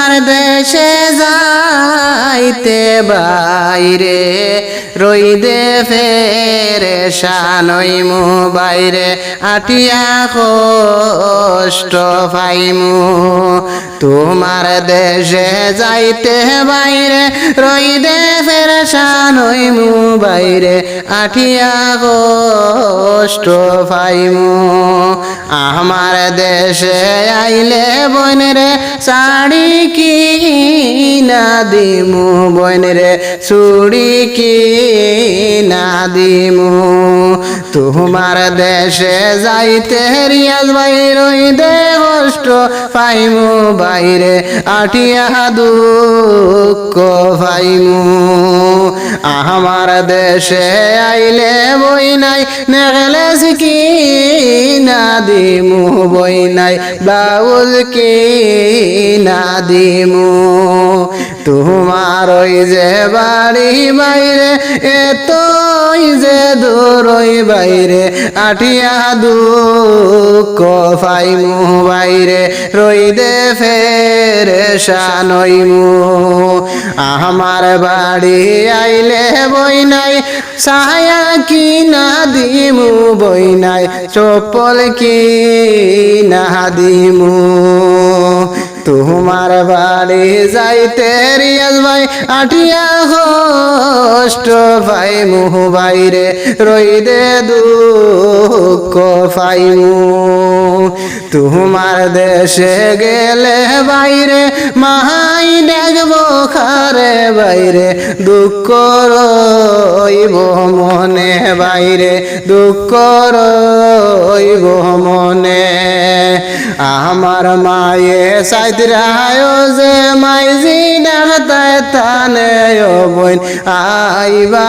তোমার দেশে যাইতে বাইরে রইদে ফেরেশান হইমু বাইরে আটিয়া কষ্ট পাইমু তোমার দেশে যাইতে বাইরে রইদে ফেরেশান হইমু বাইরে আটিয়া কষ্ট পাইমু আমার দেশে আইলে বনরে শাড়ি কি না দিমু বনরে চুড়ি কি না দিমু তোমার দেশে যাইতে রিয়াজ ভাই রইদে কষ্ট পাইমু বাইরে আটিয়া দুঃখ পাইমু আমার দেশে আইলে বই নাই নেগলে কি না দিমু বই নাই ব্লাউজ কি না দিমু তোমার ওই যে বাড়ি বাইরে এতই যে দূর ওই বাইরে আটিয়া দুঃখ পাইমু বাইরে রইদে ফেরেশান হইমু আমার বাড়ি আইলে বই নাই ছায়া কি না দিমু বই নাই চপ্পল কি না দিমু তোমার বাড়ি যাইতে রিয়াজ ভাই আটিয়া কষ্ট পাইমু বাইরে রইদে দুঃখ পাইমু তোমার দেশে গেলে বাইরে মাহাই দেখবো খারে বাইরে দুঃখ রইব মনে বাইরে দুঃখ রইব মনে আমার মায়ে সাইদরায় যে মাইজি ডাকতায় তানে বইন আইবা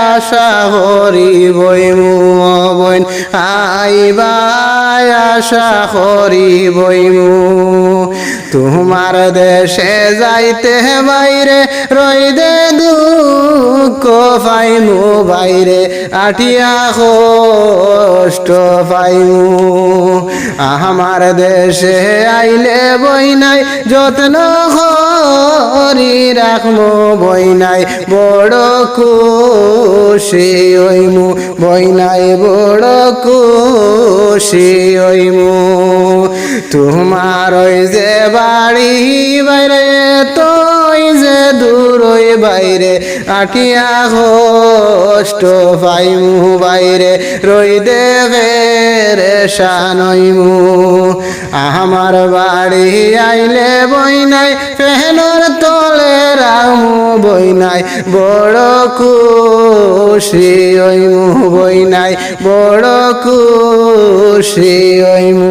আশা হরি বইমু বইন আইবা আশা হরি বইমু তোমার দেশে যাইতে বাইরে রইদে দুঃখ পাইমু বাইরে আটিয়া কষ্ট পাইমু আমার দেশে আইলে বই নাই যত্ন করি রাখমু বই নাই বড় খুশি হইমু বই নাই বড় খুশি হইমু তোমার ওই যে বাড়ি বাইরে তোই যে দূর ওই বাইরে আটিয়া কষ্ট পাইমু বাইরে রইদে ফেরেশান হইমু আমার বাড়ি আইলে বই নাই ফেনর তলে রামু বই নাই বড় খুশি হইমু বই নাই বড় খুশি হইমু